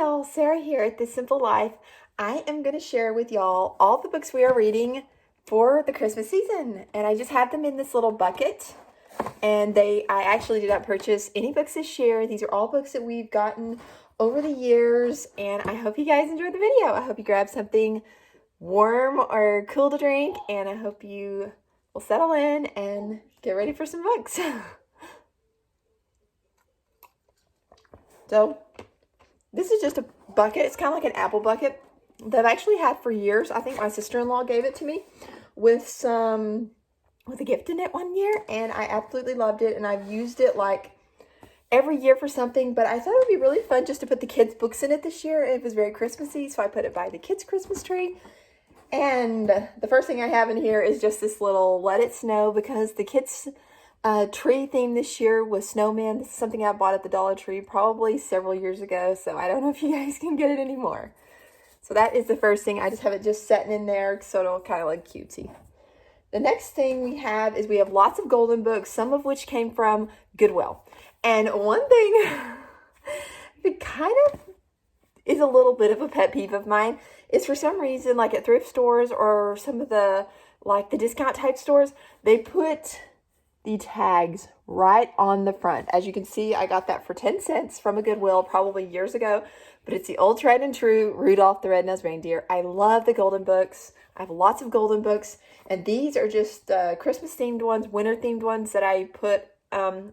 y'all, Sarah here at This Simple Life. I am going to share with y'all all the books we are reading for the Christmas season. And I just have them in this little bucket. And I actually did not purchase any books this year. These are all books that we've gotten over the years. And I hope you guys enjoyed the video. I hope you grab something warm or cool to drink. And I hope you will settle in and get ready for some books. So this is just a bucket. It's kind of like an apple bucket that I've actually had for years. I think my sister-in-law gave it to me with a gift in it one year, and I absolutely loved it, and I've used it like every year for something, but I thought it would be really fun just to put the kids' books in it this year. It was very Christmassy, so I put it by the kids' Christmas tree. And the first thing I have in here is just this little Let It Snow, because the kids' tree theme this year was snowman. This is something I bought at the Dollar Tree probably several years ago, so I don't know if you guys can get it anymore. So that is the first thing. I just have it just sitting in there so it'll kind of look cutesy. The next thing we have lots of golden books, some of which came from Goodwill. And one thing that kind of is a little bit of a pet peeve of mine is, for some reason, like at thrift stores or some of the discount type stores, they put the tags right on the front. As you can see, I got that for 10 cents from a Goodwill probably years ago, but it's the old tried and true Rudolph the Red-Nosed Reindeer. I love the golden books. I have lots of golden books, and these are just Christmas themed ones, winter themed ones that I put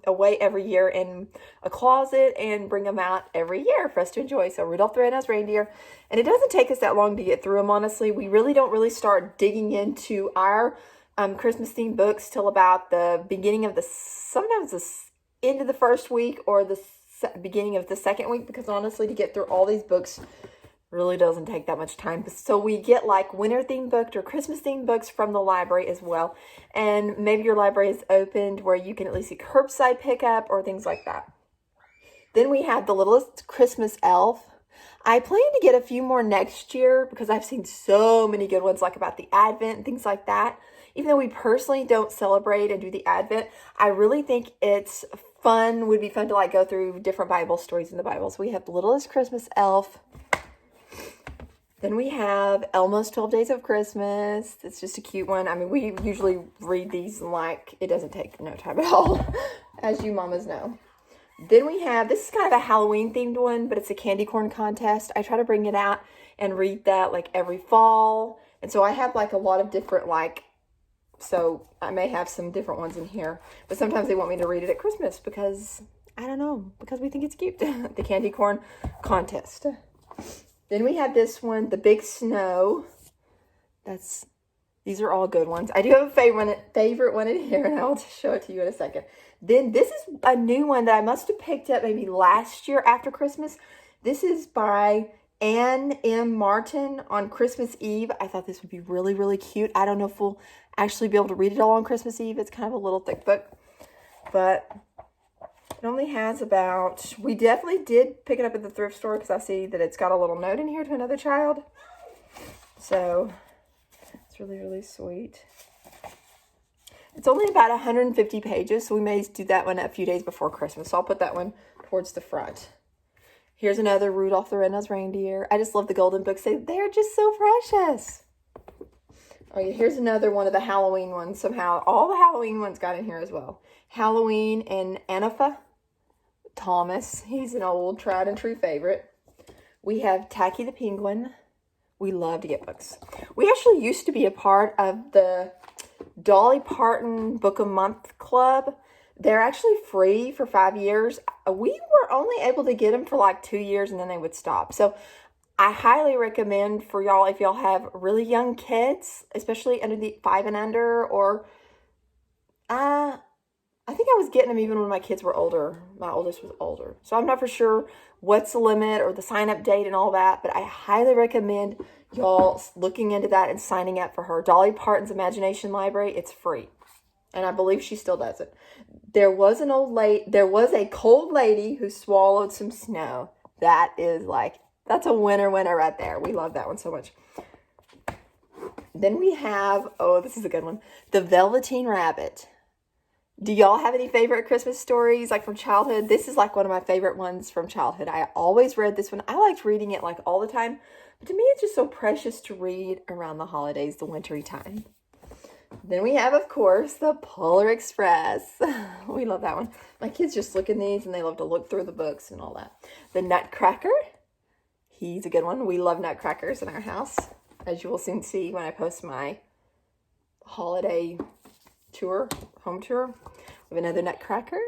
away every year in a closet and bring them out every year for us to enjoy. So Rudolph the Red-Nosed Reindeer, and it doesn't take us that long to get through them, honestly. We really don't start digging into our Christmas themed books till about the beginning of sometimes the end of the first week or the beginning of the second week, because honestly, to get through all these books really doesn't take that much time. So we get like winter themed books or Christmas themed books from the library as well. And maybe your library is opened where you can at least get curbside pickup or things like that. Then we have The Littlest Christmas Elf. I plan to get a few more next year because I've seen so many good ones, like about the Advent and things like that. Even though we personally don't celebrate and do the Advent, I really think it's would be fun to like go through different Bible stories in the Bible. So we have The Littlest Christmas Elf. Then we have Elmo's 12 Days of Christmas. It's just a cute one. I mean, we usually read these like it doesn't take no time at all, as you mamas know. Then we have, this is kind of a Halloween themed one, but it's a candy corn contest. I try to bring it out and read that like every fall. And so I have like a lot of different so I may have some different ones in here, but sometimes they want me to read it at Christmas because, I don't know, because we think it's cute. The candy corn contest. Then we have this one, The Big Snow. These are all good ones. I do have a favorite one in here, and I'll show it to you in a second. Then this is a new one that I must have picked up maybe last year after Christmas. This is by Anne M. Martin, On Christmas Eve. I thought this would be really, really cute. I don't know if we'll actually be able to read it all on Christmas Eve. It's kind of a little thick book, but it only has we definitely did pick it up at the thrift store because I see that it's got a little note in here to another child. So it's really, really sweet. It's only about 150 pages, so we may do that one a few days before Christmas. So I'll put that one towards the front. Here's another Rudolph the Red-Nosed Reindeer. I just love the golden books. They're just so precious. Oh yeah, here's another one of the Halloween ones. Somehow all the Halloween ones got in here as well. Halloween and Anifa Thomas. He's an old tried and true favorite. We have Tacky the Penguin. We love to get books. We actually used to be a part of the Dolly Parton Book of Month Club. They're actually free for 5 years. We were only able to get them for like 2 years and then they would stop. So I highly recommend for y'all, if y'all have really young kids, especially under the 5 and under, or I think I was getting them even when my kids were older. My oldest was older. So I'm not for sure what's the limit or the sign-up date and all that, but I highly recommend y'all looking into that and signing up for her. Dolly Parton's Imagination Library, it's free. And I believe she still does it. There was a cold lady who swallowed some snow. That's a winner right there. We love that one so much. Then we have, this is a good one. The Velveteen Rabbit. Do y'all have any favorite Christmas stories like from childhood? This is like one of my favorite ones from childhood. I always read this one. I liked reading it like all the time. But to me, it's just so precious to read around the holidays, the wintry time. Then we have, of course, the Polar Express. We love that one. My kids just look in these and they love to look through the books and all that. The Nutcracker. He's a good one. We love nutcrackers in our house, as you will soon see when I post my holiday tour, home tour. We have another Nutcracker.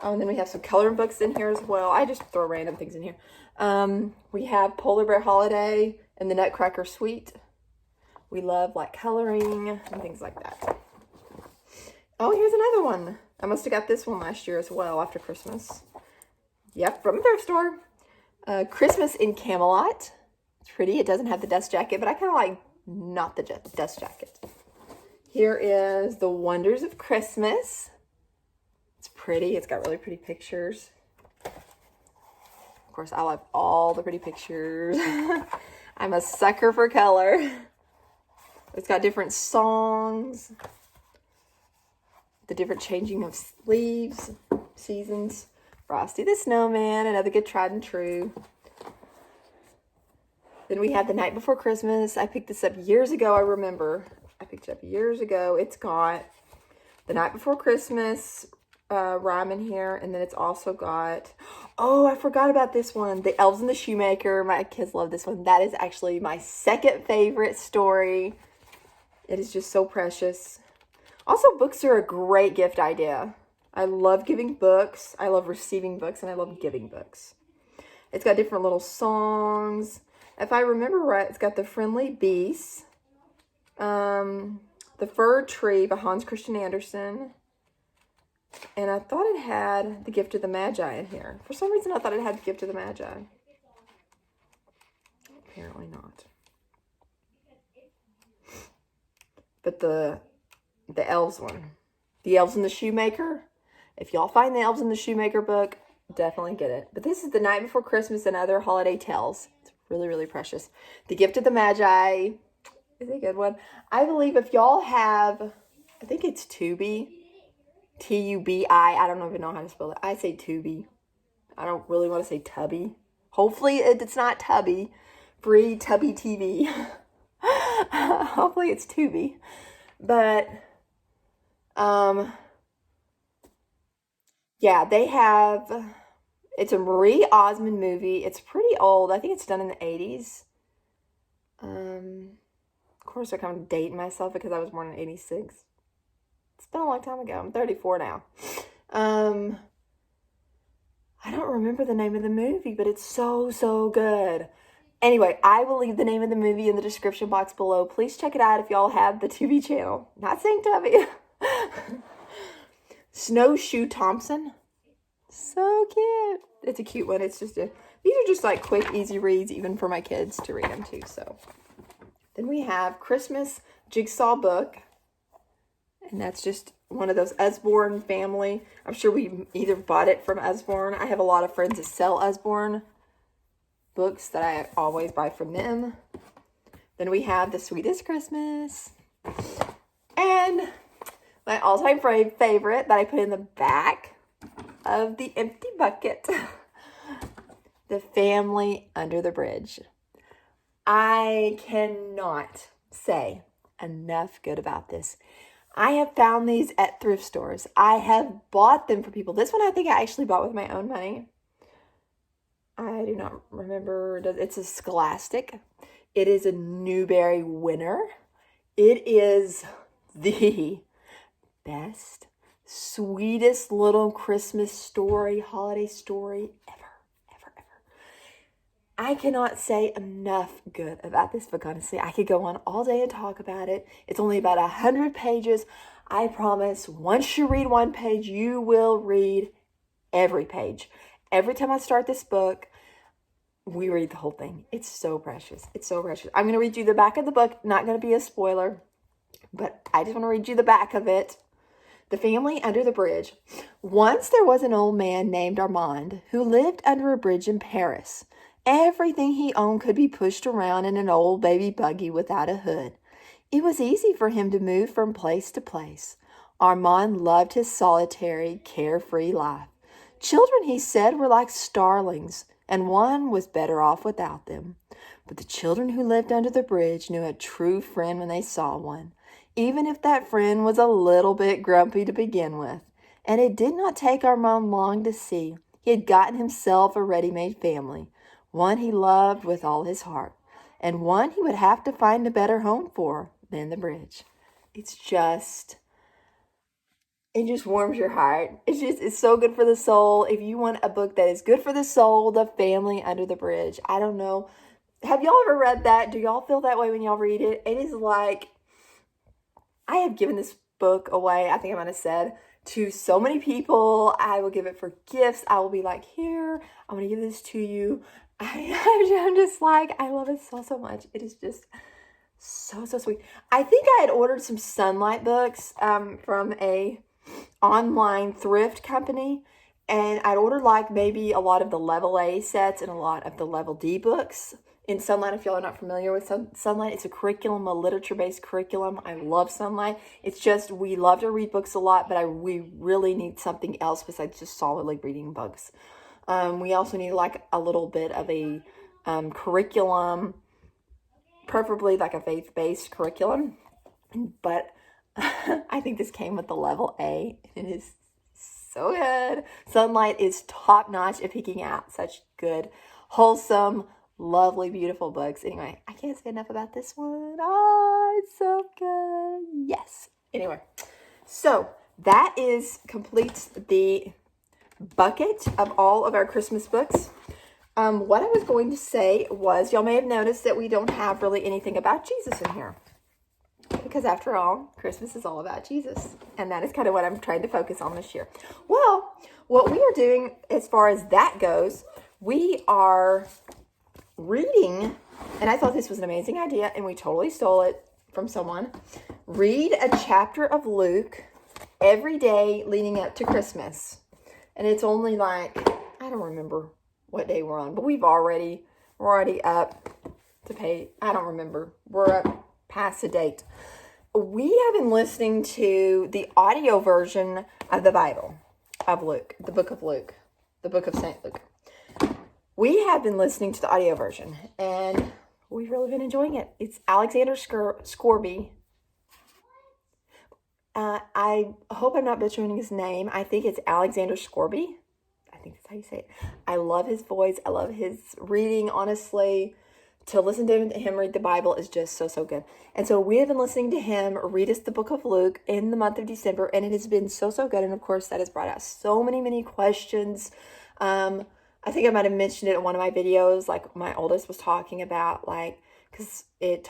Oh, and then we have some coloring books in here as well. I just throw random things in here. We have Polar Bear Holiday and the Nutcracker Suite. We love like coloring and things like that. Oh, here's another one. I must have got this one last year as well after Christmas. Yep, from a thrift store. Christmas in Camelot. It's pretty. It doesn't have the dust jacket, but I kind of like not the dust jacket. Here is The Wonders of Christmas. It's pretty. It's got really pretty pictures. Of course, I love all the pretty pictures. I'm a sucker for color. It's got different songs. The different changing of leaves, seasons. Frosty the Snowman, another good tried and true. Then we have The Night Before Christmas. I picked this up years ago, I remember. I picked it up years ago. It's got The Night Before Christmas rhyme in here. And then it's also got, oh, I forgot about this one. The Elves and the Shoemaker. My kids love this one. That is actually my second favorite story. It is just so precious. Also, books are a great gift idea. I love giving books. I love receiving books, and I love giving books. It's got different little songs. If I remember right, it's got The Friendly Beast, The Fir Tree by Hans Christian Andersen, and I thought it had The Gift of the Magi in here. For some reason, I thought it had The Gift of the Magi. Apparently not. But the Elves one. The Elves and the Shoemaker. If y'all find the Elves and the Shoemaker book, definitely get it. But this is The Night Before Christmas and Other Holiday Tales. It's really, really precious. The Gift of the Magi is a good one. I believe if y'all have, I think it's Tubi. T-U-B-I. I don't even know how to spell it. I say Tubi. I don't really want to say Tubby. Hopefully it's not Tubby. Free Tubby TV. Hopefully it's Tubi. But, yeah, they have, it's a Marie Osmond movie. It's pretty old. I think it's done in the 80s. Of course, I kind of dating myself because I was born in 86. It's been a long time ago. I'm 34 now. I don't remember the name of the movie, but it's so, so good. Anyway, I will leave the name of the movie in the description box below. Please check it out if y'all have the Tubi channel. Not saying Tubby. Snowshoe Thompson. So cute. It's a cute one. It's just these are just like quick, easy reads, even for my kids to read them too. So then we have Christmas Jigsaw Book. And that's just one of those Usborne family. I'm sure we either bought it from Usborne. I have a lot of friends that sell Usborne books that I always buy from them. Then we have The Sweetest Christmas. And my all-time favorite that I put in the back of the empty bucket. The Family Under the Bridge. I cannot say enough good about this. I have found these at thrift stores. I have bought them for people. This one I think I actually bought with my own money. I do not remember. It's a Scholastic. It is a Newbery winner. It is the best, sweetest little Christmas story, holiday story ever. I cannot say enough good about this book, honestly. I could go on all day and talk about it. It's only about 100 pages. I promise, once you read one page, you will read every page. Every time I start this book, we read the whole thing. It's so precious. It's so precious. I'm going to read you the back of the book. Not going to be a spoiler, but I just want to read you the back of it. The Family Under the Bridge. Once there was an old man named Armand who lived under a bridge in Paris. Everything he owned could be pushed around in an old baby buggy without a hood. It was easy for him to move from place to place. Armand loved his solitary, carefree life. Children, he said, were like starlings, and one was better off without them. But the children who lived under the bridge knew a true friend when they saw one, even if that friend was a little bit grumpy to begin with. And it did not take Armand long to see. He had gotten himself a ready-made family, one he loved with all his heart, and one he would have to find a better home for than the bridge. It just warms your heart. It's so good for the soul. If you want a book that is good for the soul, The Family Under the Bridge. I don't know. Have y'all ever read that? Do y'all feel that way when y'all read it? It is like, I have given this book away, I think I might have said, to so many people. I will give it for gifts. I will be like, here, I'm going to give this to you. I'm just like, I love it so much. It is just so sweet. I think I had ordered some Sunlight books from a online thrift company, and I'd ordered like maybe a lot of the level A sets and a lot of the level D books in Sunlight. If y'all are not familiar with Sunlight, it's a curriculum, a literature-based curriculum. I love Sunlight. It's just, we love to read books a lot, but we really need something else besides just solidly reading books. We also need like a little bit of a curriculum, preferably like a faith-based curriculum. But I think this came with the level A, and it is so good. Sunlight is top-notch at picking out such good, wholesome, lovely, beautiful books. Anyway, I can't say enough about this one. Oh, it's so good. Yes. Anyway, so that completes the bucket of all of our Christmas books. What I was going to say was, y'all may have noticed that we don't have really anything about Jesus in here. Because after all, Christmas is all about Jesus. And that is kind of what I'm trying to focus on this year. Well, what we are doing as far as that goes, we are reading, and I thought this was an amazing idea, and we totally stole it from someone. Read a chapter of Luke every day leading up to Christmas. And it's only like, I don't remember what day we're on, but we're already up to pay. I don't remember. We're up past the date. We have been listening to the audio version of the Bible of Luke, the book of Luke, the book of St. Luke. We have been listening to the audio version, and we've really been enjoying it. It's Alexander Scorby. I hope I'm not butchering his name. I think it's Alexander Scorby. I think that's how you say it. I love his voice. I love his reading, honestly. To listen to him read the Bible is just so good. And so we have been listening to him read us the book of Luke in the month of December, and it has been so good. And of course, that has brought out so many questions. I think I might have mentioned it in one of my videos, like my oldest was talking about, like, because it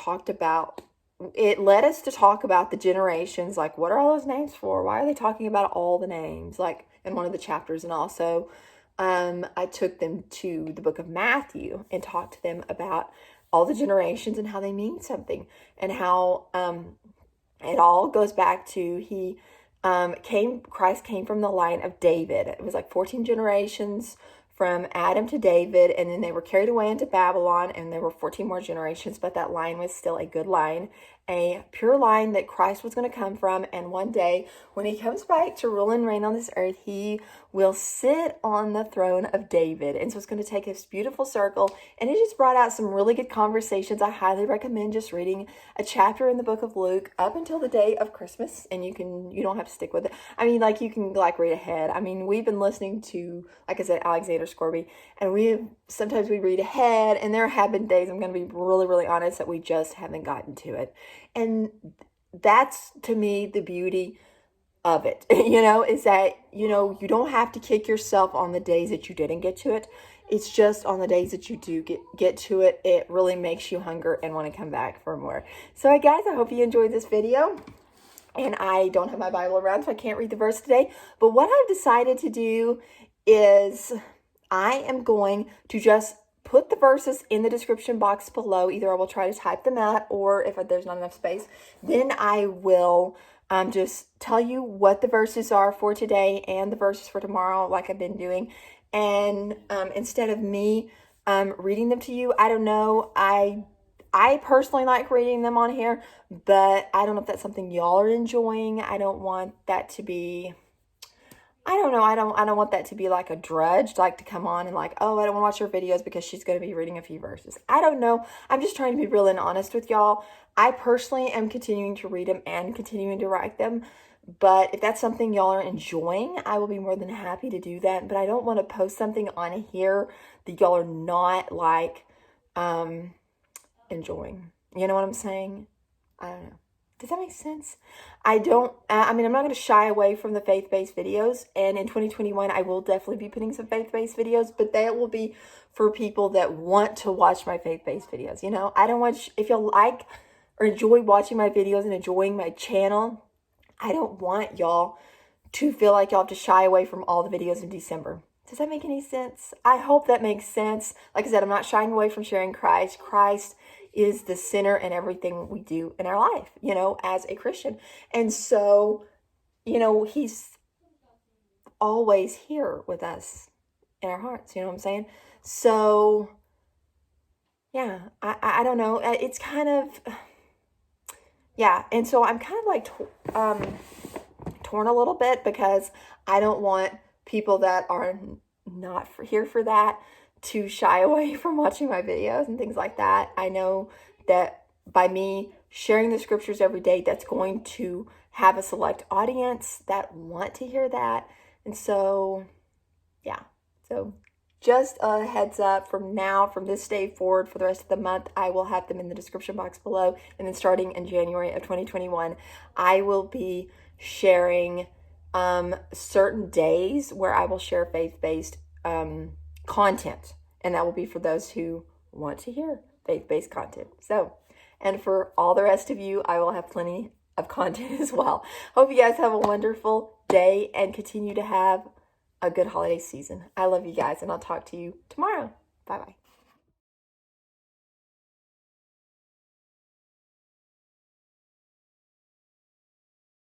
led us to talk about the generations, like, what are all those names for? Why are they talking about all the names, like, in one of the chapters? And also, I took them to the book of Matthew and talked to them about all the generations and how they mean something, and how it all goes back to Christ came from the line of David. It was like 14 generations from Adam to David, and then they were carried away into Babylon, and there were 14 more generations, but that line was still a good line, a pure line that Christ was going to come from. And one day, when he comes back to rule and reign on this earth, he will sit on the throne of David. And so it's going to take this beautiful circle, and it just brought out some really good conversations. I highly recommend just reading a chapter in the book of Luke up until the day of Christmas, and you don't have to stick with it. I mean, like, you can like read ahead. I mean, we've been listening to, like I said, Alexander Scorby, and sometimes we read ahead, and there have been days, I'm going to be really honest, that we just haven't gotten to it. And that's, to me, the beauty of it, is that, you don't have to kick yourself on the days that you didn't get to it. It's just on the days that you do get to it, it really makes you hunger and want to come back for more. So, guys, I hope you enjoyed this video. And I don't have my Bible around, so I can't read the verse today. But what I've decided to do is I am going to just put the verses in the description box below. Either I will try to type them out, or if there's not enough space, then I will just tell you what the verses are for today and the verses for tomorrow, like I've been doing. And instead of me reading them to you, I don't know, I I personally like reading them on here, but I don't know if that's something y'all are enjoying. I don't want that to be, I don't know. I don't want that to be like a drudge, like to come on and like, oh, I don't want to watch her videos because she's going to be reading a few verses. I don't know. I'm just trying to be real and honest with y'all. I personally am continuing to read them and continuing to write them. But if that's something y'all are enjoying, I will be more than happy to do that. But I don't want to post something on here that y'all are not like enjoying. You know what I'm saying? I don't know. Does that make sense? I don't, I mean, I'm not going to shy away from the faith-based videos. And in 2021, I will definitely be putting some faith-based videos, but they will be for people that want to watch my faith-based videos. You know, I don't want, if you like or enjoy watching my videos and enjoying my channel, I don't want y'all to feel like y'all have to shy away from all the videos in December. Does that make any sense? I hope that makes sense. Like I said, I'm not shying away from sharing Christ. Christ is the center in everything we do in our life, you know, as a Christian. And so, you know, he's always here with us in our hearts, you know what I'm saying? So, yeah, I don't know. It's kind of, yeah. And so I'm kind of like torn a little bit because I don't want people that are not here for that to shy away from watching my videos and things like that. I know that by me sharing the scriptures every day, that's going to have a select audience that want to hear that. And so, yeah. So just a heads up, from now, from this day forward, for the rest of the month, I will have them in the description box below. And then starting in January of 2021, I will be sharing certain days where I will share faith-based content, and that will be for those who want to hear faith-based content. So, and for all the rest of you, I will have plenty of content as well. Hope you guys have a wonderful day and continue to have a good holiday season. I love you guys, and I'll talk to you tomorrow. Bye-bye.